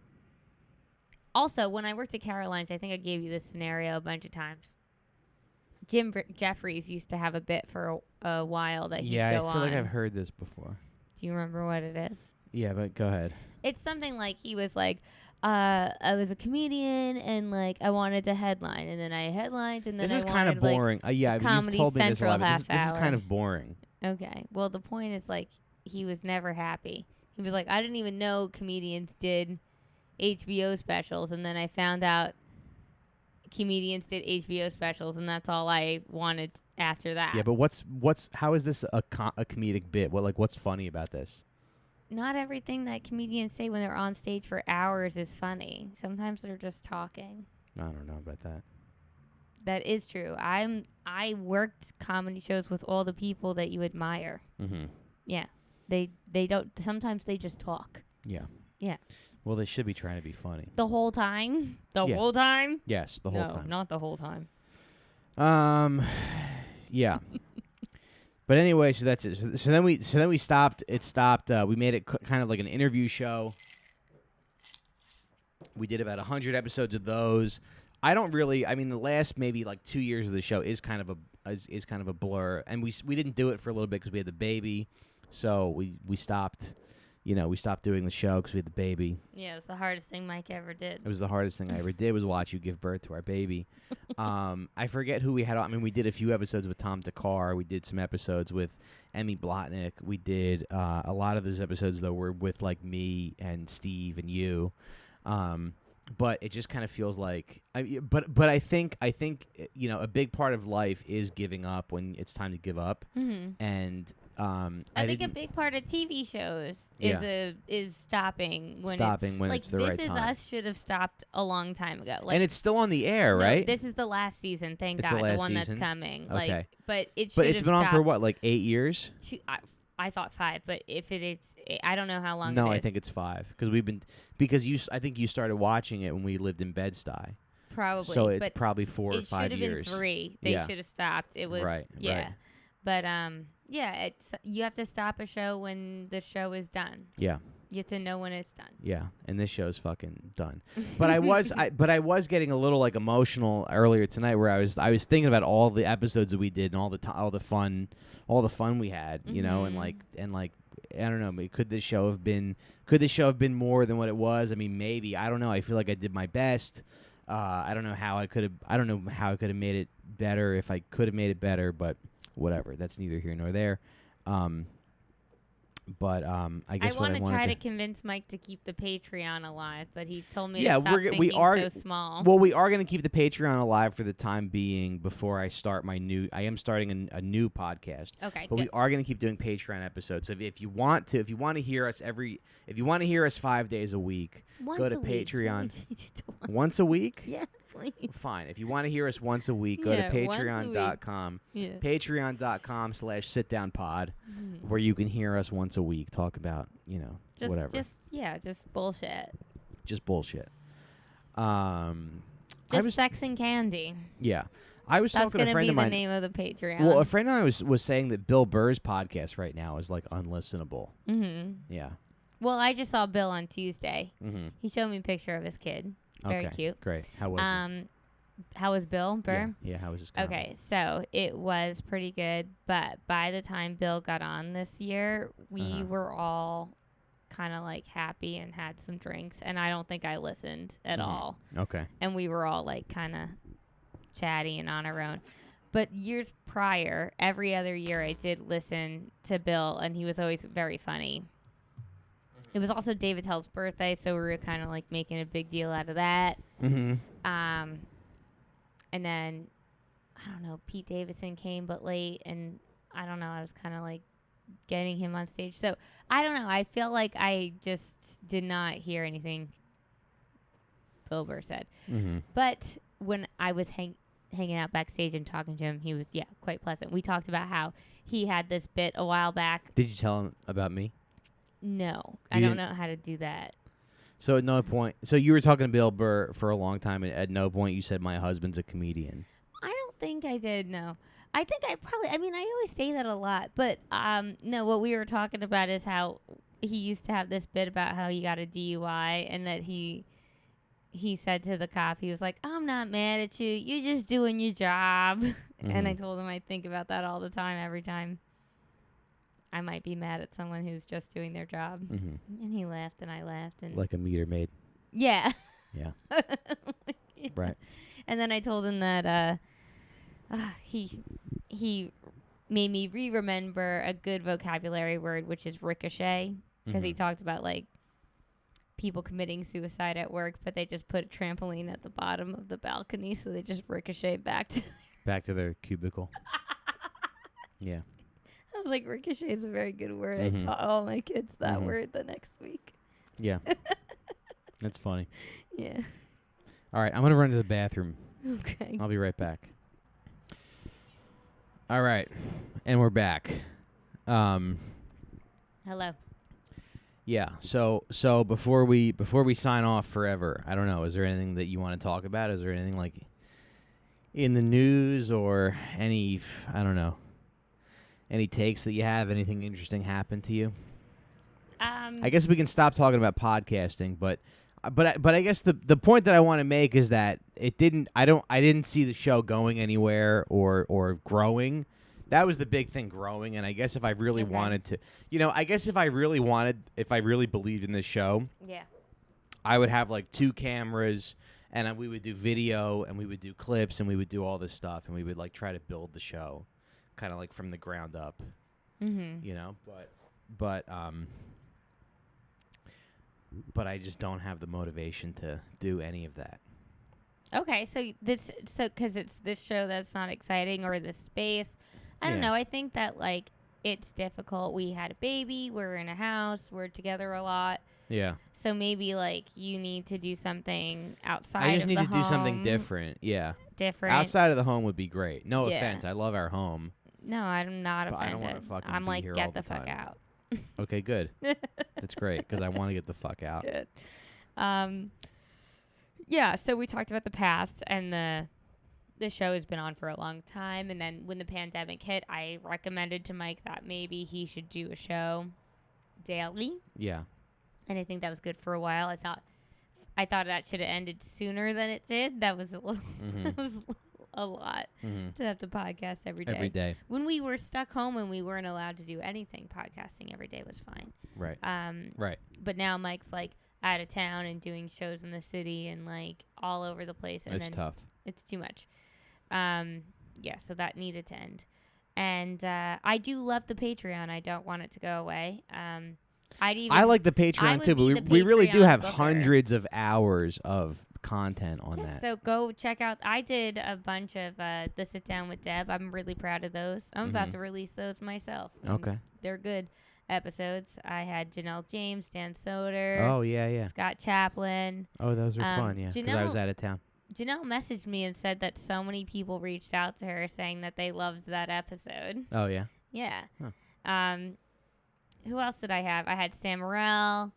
Also, when I worked at Caroline's, I think I gave you this scenario a bunch of times. Jim Jeffries used to have a bit for a while that he'd go on. I feel like I've heard this before. Do you remember what it is? Yeah, but go ahead. It's something like he was like, I was a comedian and like I wanted to headline, and then I headlined, and then this I is kind of boring. Yeah, you've told me this a lot. This is kind of boring. Okay. Well, the point is like he was never happy. He was like, I didn't even know comedians did HBO specials, and then I found out comedians did HBO specials, and that's all I wanted after that. Yeah, but how is this a comedic bit? What's funny about this? Not everything that comedians say when they're on stage for hours is funny. Sometimes they're just talking. I don't know about that. That is true. I worked comedy shows with all the people that you admire. Yeah. They don't. Sometimes they just talk. Yeah. Yeah. Well, they should be trying to be funny. The whole time? Whole time? Yes, the whole time. No, not the whole time. Yeah. But anyway, so that's it. So then we stopped. It stopped. We made it kind of like an interview show. We did about 100 episodes of those. I don't really. I mean, the last maybe like 2 years of the show is kind of a blur, and we didn't do it for a little bit because we had the baby, so we stopped. We stopped doing the show because we had the baby. Yeah, it was the hardest thing Mike ever did. It was the hardest thing I ever did was watch you give birth to our baby. I forget who we had on. I mean, we did a few episodes with Tom Takar. We did some episodes with Emmy Blotnick. We did a lot of those episodes, though, were with, like, me and Steve and you. But it just kind of feels like but I think a big part of life is giving up when it's time to give up. And I think a big part of TV shows is stopping when it's the right time. This Is Us should have stopped a long time ago. And it's still on the air, right? This is the last season, thank God, the one that's coming. Okay. But it's been on for what, like 8 years? I thought 5, but if it is, I don't know how long. No, it is. I think it's 5 I think you started watching it when we lived in Bed-Stuy. Probably. So it's probably 4 or 5 years. It should have been 3. They should have stopped. It was right. But it's you have to stop a show when the show is done. Yeah. You have to know when it's done. Yeah, and this show's fucking done. But I was getting a little like emotional earlier tonight, where I was thinking about all the episodes that we did and all the fun we had, you know, and like I don't know, could this show have been more than what it was? I mean, maybe, I don't know. I feel like I did my best. I don't know how I could have made it better if I could have made it better, but whatever. That's neither here nor there. But I guess I want to try to convince Mike to keep the Patreon alive, but he told me yeah, to stop we are so small. Well, we are going to keep the Patreon alive for the time being before I start I am starting a new podcast. Okay, but good. we are going to keep doing Patreon episodes. So if you want to hear us 5 days a week, go to Patreon. Once a week? Yeah, please. Fine. If you want to hear us once a week, go to patreon.com. Yeah. Patreon.com/sitdownpod, where you can hear us once a week talk about, whatever. Just bullshit. Just bullshit. Just sex and candy. Yeah. I was talking to a friend of mine. That's going to be the name of the Patreon. Well, a friend of mine was saying that Bill Burr's podcast right now is like unlistenable. Mm-hmm. Yeah. Well, I just saw Bill on Tuesday. Mm-hmm. He showed me a picture of his kid. Very cute. Great. How was it? How was Bill Burr? Yeah, how was his Okay, so it was pretty good, but by the time Bill got on this year, we were all kind of like happy and had some drinks, and I don't think I listened at all. Okay. And we were all like kind of chatty and on our own. But years prior, every other year I did listen to Bill, and he was always very funny. It was also David Tell's birthday, so we were kind of like making a big deal out of that. Mm-hmm. And then, I don't know, Pete Davidson came but late, and I don't know, I was kind of like getting him on stage. So, I don't know, I feel like I just did not hear anything Bill Burr said. Mm-hmm. But when I was hanging out backstage and talking to him, he was, quite pleasant. We talked about how he had this bit a while back. Did you tell him about me? No, I don't know how to do that. So at no point, so you were talking to Bill Burr for a long time, and at no point you said my husband's a comedian. I don't think I did. No, I think I probably. I mean, I always say that a lot, but no. What we were talking about is how he used to have this bit about how he got a DUI, and that he said to the cop, he was like, "I'm not mad at you. You're just doing your job." Mm-hmm. And I told him I think about that all the time, every time I might be mad at someone who's just doing their job. Mm-hmm. And he laughed, and I laughed. And like a meter maid. Yeah. Yeah. Yeah. Right. And then I told him that he made me remember a good vocabulary word, which is ricochet, because he talked about like people committing suicide at work, but they just put a trampoline at the bottom of the balcony, so they just ricochet back to their cubicle. Yeah. I was like, ricochet is a very good word. I taught all my kids that word the next week. Yeah. That's funny. Yeah. All right, I'm going to run to the bathroom. Okay. I'll be right back. All right, and we're back. Hello. Yeah, so before we sign off forever, I don't know, is there anything that you want to talk about? Is there anything like in the news or any, I don't know, any takes that you have? Anything interesting happen to you? I guess we can stop talking about podcasting, but I guess the point that I want to make is that I didn't see the show going anywhere or growing. That was the big thing, growing. And I guess if I really wanted to, if I really believed in this show, I would have like 2 cameras, and we would do video, and we would do clips, and we would do all this stuff, and we would like try to build the show kind of like from the ground up, but I just don't have the motivation to do any of that. Okay, so because it's this show that's not exciting, or the space, I don't know. I think that like it's difficult. We had a baby. We're in a house. We're together a lot. Yeah. So maybe like you need to do something outside. I just of need the to home. do something different. Yeah. Different. Outside of the home would be great. No offense. I love our home. No, I'm not offended. I don't want to fucking I'm be like, here get all the time. fuck out. Okay, good. That's great, because I want to get the fuck out. Good. Yeah, so we talked about the past, and the show has been on for a long time. And then when the pandemic hit, I recommended to Mike that maybe he should do a show daily. Yeah. And I think that was good for a while. I thought that should have ended sooner than it did. That was a little, that was a lot to have to podcast every day. Every day. When we were stuck home and we weren't allowed to do anything, podcasting every day was fine. Right. Right. But now Mike's like, out of town and doing shows in the city and like all over the place. And That's tough. It's too much. Yeah, so that needed to end. And I do love the Patreon. I don't want it to go away. I like the Patreon too, but we really do have hundreds of hours of content on that. So go check out. I did a bunch of the Sit Down with Deb. I'm really proud of those. I'm about to release those myself. Okay. They're good episodes. I had Janelle James, Dan Soder. Oh, yeah. Scott Chaplin. Oh, those were fun, yeah, because I was out of town. Janelle messaged me and said that so many people reached out to her saying that they loved that episode. Oh, yeah? Yeah. Huh. Who else did I have? I had Sam Morrell.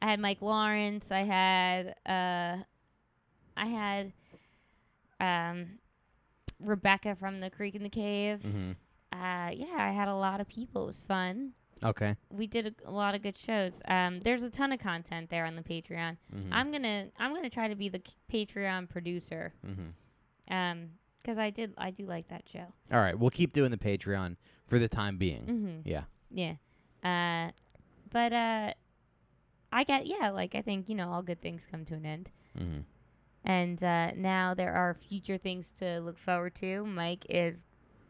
I had Mike Lawrence. I had Rebecca from The Creek in the Cave. Mm-hmm. Yeah, I had a lot of people. It was fun. Okay. We did a lot of good shows. There's a ton of content there on the Patreon. Mm-hmm. I'm gonna try to be the Patreon producer. Mm-hmm. Because I do like that show. All right, we'll keep doing the Patreon for the time being. Mm-hmm. Yeah. Yeah. But I think all good things come to an end. Mm-hmm. And now there are future things to look forward to. Mike is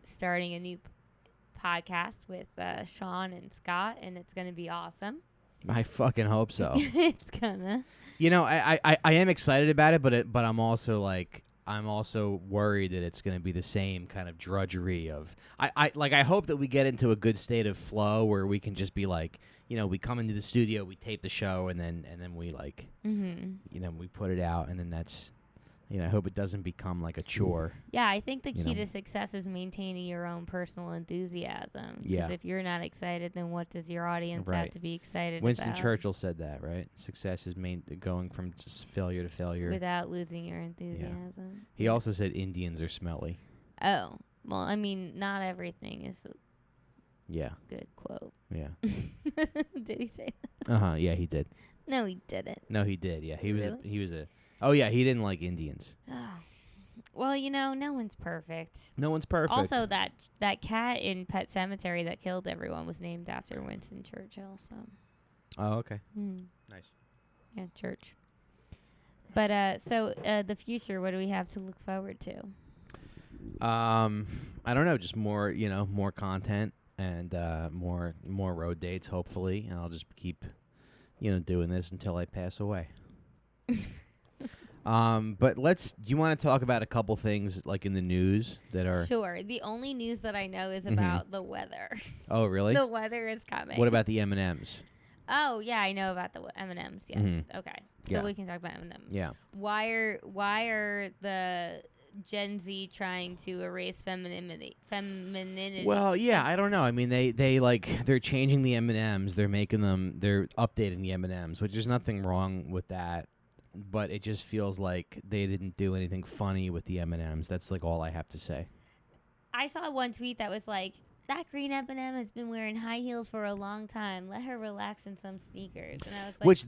starting a new podcast with Sean and Scott, and it's going to be awesome. I fucking hope so. It's gonna. I am excited about it, but I'm also worried that it's going to be the same kind of drudgery of I hope that we get into a good state of flow where we can just be like, we come into the studio, we tape the show, and then we like, we put it out, and then that's, I hope it doesn't become like a chore. Yeah, I think the key to success is maintaining your own personal enthusiasm. Yeah. Because if you're not excited, then what does your audience have to be excited Winston about? Churchill said that, right? Success is going from just failure to failure. Without losing your enthusiasm. Yeah. He also said Indians are smelly. Oh. Well, I mean, not everything is a good quote. Yeah. Did he say that? Uh-huh, yeah, he did. No, he didn't. No, he did, yeah. He was Really? Oh, yeah, he didn't like Indians. Well, no one's perfect. No one's perfect. Also, that cat in Pet Sematary that killed everyone was named after Winston Churchill. So. Oh, okay. Nice. Yeah, church. But the future. What do we have to look forward to? I don't know. Just more, more content and more road dates, hopefully, and I'll just keep, doing this until I pass away. But do you want to talk about a couple things like in the news that are... Sure. The only news that I know is about the weather. Oh, really? The weather is coming. What about the M&Ms? Oh, yeah, I know about the M&Ms. Yes. Okay. So we can talk about M&Ms. Yeah. Why are the Gen Z trying to erase femininity? Well, yeah, I don't know. I mean, they're changing the M&Ms. They're updating the M&Ms, which there's nothing wrong with that. But it just feels like they didn't do anything funny with the M&Ms. That's like all I have to say. I saw one tweet that was like, that green M&M has been wearing high heels for a long time. Let her relax in some sneakers. And I was like,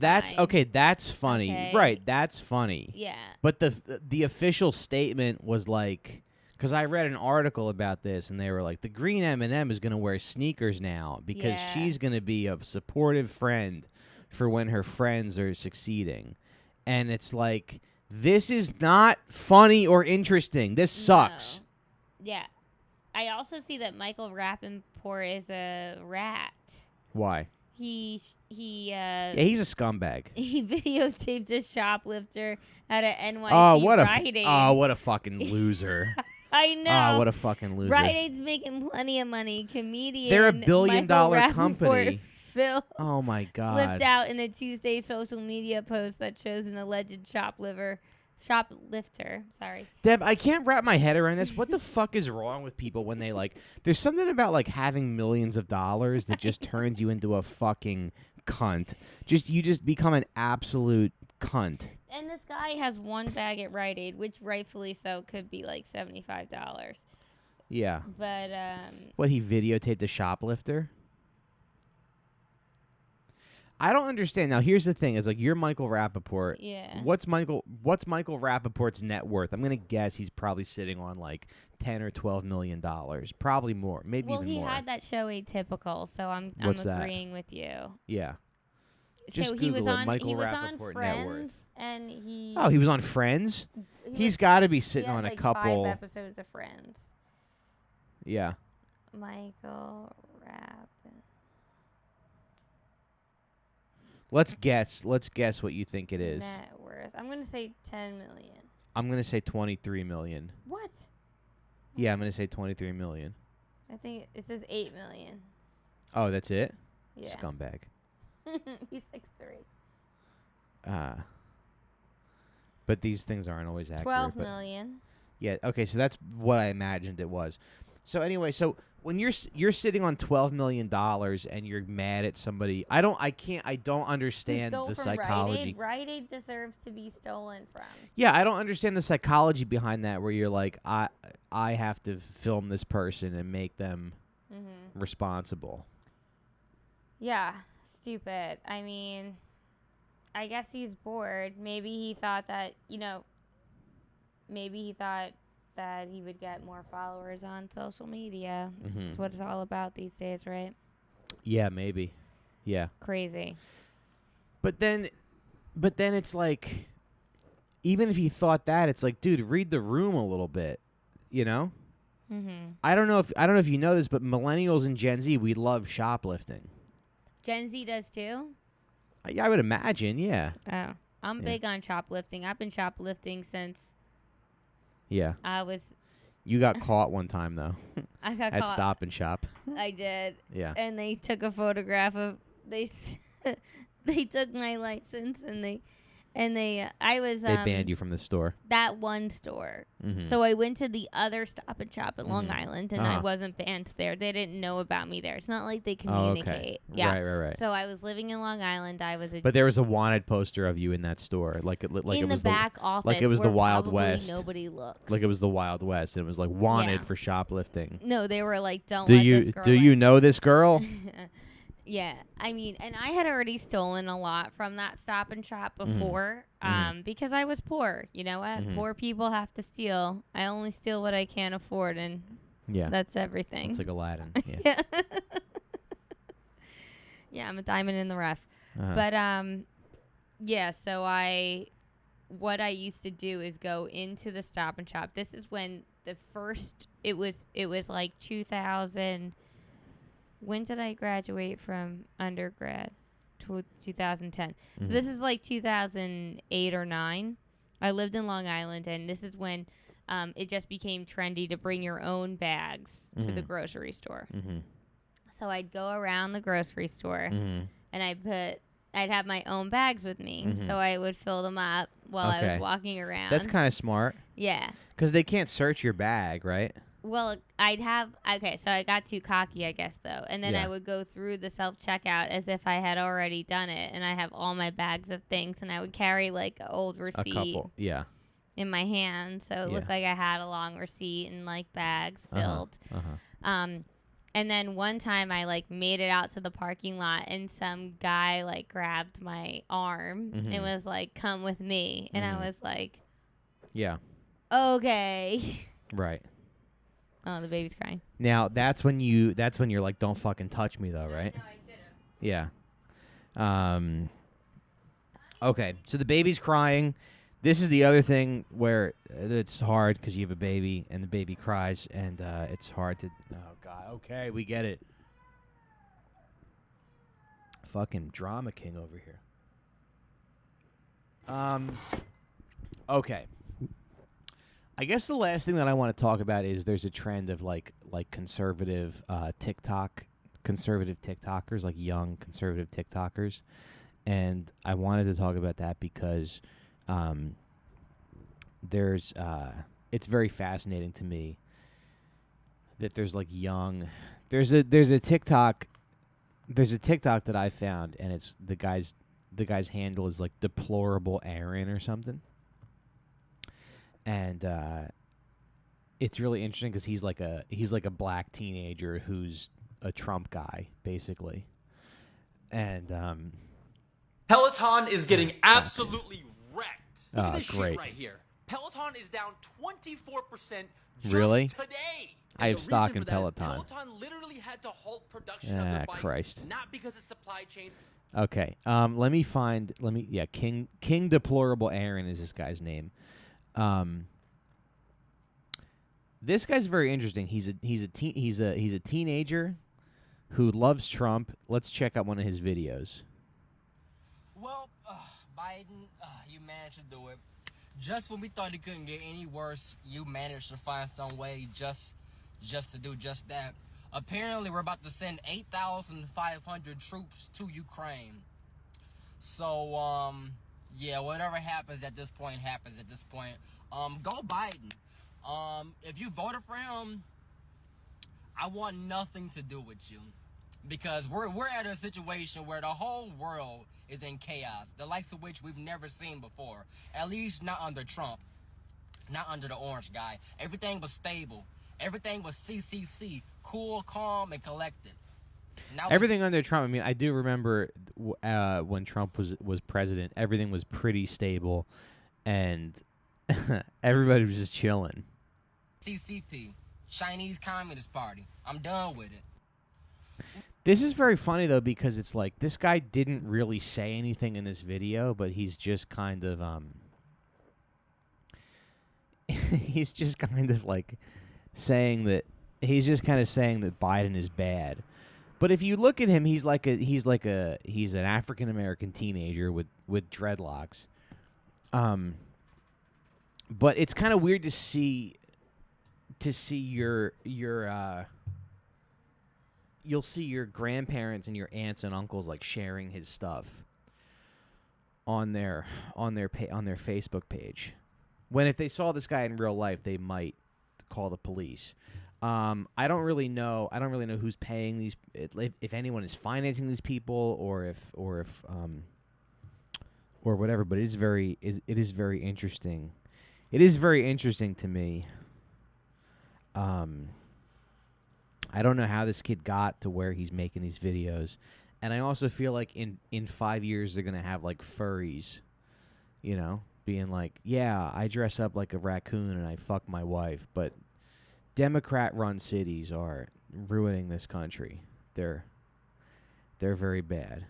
that's funny. Okay. Right, that's funny. Yeah. But the official statement was like, because I read an article about this, and they were like, the green M&M is going to wear sneakers now because she's going to be a supportive friend for when her friends are succeeding. And it's like, this is not funny or interesting. This sucks. No. Yeah. I also see that Michael Rappaport is a rat. Why? He's a scumbag. He videotaped a shoplifter at an NYC Rite Aid. What a fucking loser. I know. Oh, what a fucking loser. Rite Aid's making plenty of money. Comedian. They're $1 billion Michael company. Phil oh my God. flipped out in a Tuesday social media post that shows an alleged shoplifter. Sorry. Deb, I can't wrap my head around this. What the fuck is wrong with people when they there's something about having millions of dollars that just turns you into a fucking cunt. You just become an absolute cunt. And this guy has one bag at Rite Aid, which rightfully so could be like $75. Yeah. But what, he videotaped a shoplifter? I don't understand. Now, here's the thing: is you're Michael Rappaport. Yeah. What's Michael Rappaport's net worth? I'm gonna guess he's probably sitting on $10 or $12 million, probably more, maybe even more. Well, he had that show Atypical, so I'm What's agreeing with you. Yeah. Just so he was Google it, on Michael he was on Rappaport net worth. Friends, and he. Oh, he was on Friends? He's got to be sitting on a couple. 5 episodes of Friends. Yeah. Michael Rapp. Let's guess what you think it is. Net worth. I'm gonna say 10 million. I'm going to say 23 million. What? Yeah, I'm going to say 23 million. I think it says 8 million. Oh, that's it? Yeah. Scumbag. He's 6'3". But these things aren't always accurate. 12 million. Yeah, okay, so that's what I imagined it was. So anyway, so when you're sitting on $12 million and you're mad at somebody, I don't understand the psychology. Rite Aid deserves to be stolen from. Yeah, I don't understand the psychology behind that, where you're like, I have to film this person and make them responsible. Yeah, stupid. I mean, I guess he's bored. Maybe he thought that, that he would get more followers on social media. That's what it's all about these days, right? Yeah, maybe. Yeah. Crazy. But then it's like, even if he thought that, it's like, dude, read the room a little bit, you know? I don't know if you know this, but millennials and Gen Z, we love shoplifting. Gen Z does too? Yeah, I would imagine, yeah. Oh. I'm big on shoplifting. I've been shoplifting since Yeah. I was... You got caught one time, though. I got at caught. Stop and Shop. I did. Yeah. And they took a photograph of... They took my license and they I was... They banned you from the store. That one store. So I went to the other Stop and Shop in Long Island, and I wasn't banned there. They didn't know about me there. It's not like they communicate. Oh, okay. Yeah. Right. So I was living in Long Island. But there was a wanted poster of you in that store, like it in was the back office. like it was the where Wild probably West. Nobody looks. Like it was the Wild West, and it was like wanted Yeah. for shoplifting. No, they were like, "Don't let this girl Do in." you know this girl? Yeah, I mean, and I had already stolen a lot from that Stop and Shop before, because I was poor. You know what? Poor people have to steal. I only steal what I can't afford, and that's everything. It's like Aladdin. Yeah. Yeah. Yeah, I'm a diamond in the rough. But yeah. So what I used to do is go into the Stop and Shop. This is when the first. It was like 2000. When did I graduate from undergrad? 2010. So this is like 2008 or 9. I lived in Long Island, and this is when it just became trendy to bring your own bags to the grocery store. So I'd go around the grocery store, and I'd have my own bags with me. So I would fill them up while I was walking around. That's kind of smart. Yeah. Because they can't search your bag, right? Well, so I got too cocky, I guess, though. And then I would go through the self-checkout as if I had already done it. And I have all my bags of things. And I would carry, like, an old receipt. A couple, in my hand. So it looked like I had a long receipt and, like, bags filled. And then one time I, like, made it out to the parking lot. And some guy, like, grabbed my arm and was like, "Come with me." And I was like... Yeah. Okay. Right. Oh, the baby's crying. Now that's when you're like, don't fucking touch me, though, right? No, I should've. Yeah. Okay, so the baby's crying. This is the other thing where it's hard because you have a baby and the baby cries, and it's hard to. Oh God. Okay, we get it. Fucking drama king over here. Okay. I guess the last thing that I want to talk about is there's a trend of like conservative conservative TikTokers, like young conservative TikTokers, and I wanted to talk about that because there's it's very fascinating to me that there's like young there's a TikTok that I found, and it's the guy's handle is like Deplorable Aaron or something. And it's really interesting because he's like a black teenager who's a Trump guy, basically. And Peloton is getting absolutely wrecked. Look at this great. shit right here. Peloton is down 24% just Really? today. I have the stock reason in for that is Peloton. Peloton literally had to halt production of their bikes, Christ. not because of supply chains, Okay. King Deplorable Aaron is this guy's name. This guy's very interesting. He's a teenager who loves Trump. Let's check out one of his videos. Well, Biden, you managed to do it. Just when we thought it couldn't get any worse, you managed to find some way just to do just that. Apparently, we're about to send 8,500 troops to Ukraine. So, yeah, whatever happens at this point happens at this point. Go Biden. If you voted for him, I want nothing to do with you, because we're at a situation where the whole world is in chaos, the likes of which we've never seen before. At least not under Trump, not under the orange guy. Everything was stable. Everything was CCC, cool, calm, and collected. Now everything under Trump. I mean, I do remember when Trump was president, everything was pretty stable, and everybody was just chilling. CCP, Chinese Communist Party. I'm done with it. This is very funny, though, because it's like this guy didn't really say anything in this video, but he's just kind of he's just kind of like saying that Biden is bad. But if you look at him, he's an African American teenager with dreadlocks. But it's kind of weird to see you'll see your grandparents and your aunts and uncles like sharing his stuff on their Facebook page. When if they saw this guy in real life, they might call the police. I don't really know who's paying these, if anyone is financing these people or if whatever. But it is very interesting. It is very interesting to me. I don't know how this kid got to where he's making these videos. And I also feel like in 5 years they're going to have like furries, being like, yeah, I dress up like a raccoon and I fuck my wife. But Democrat-run cities are ruining this country. They're very bad.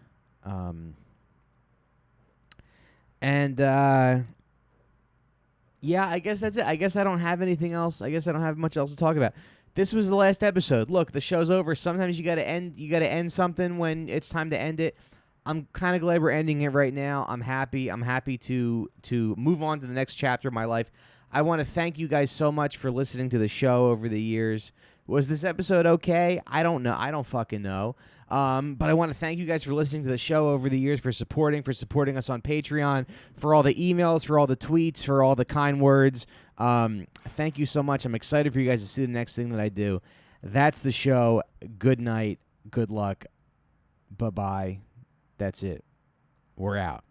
Yeah, I guess that's it. I guess I don't have anything else. I guess I don't have much else to talk about. This was the last episode. Look, the show's over. Sometimes you gotta end something when it's time to end it. I'm kind of glad we're ending it right now. I'm happy. I'm happy to move on to the next chapter of my life. I want to thank you guys so much for listening to the show over the years. Was this episode okay? I don't know. I don't fucking know. But I want to thank you guys for listening to the show over the years, for supporting us on Patreon, for all the emails, for all the tweets, for all the kind words. Thank you so much. I'm excited for you guys to see the next thing that I do. That's the show. Good night. Good luck. Bye-bye. That's it. We're out.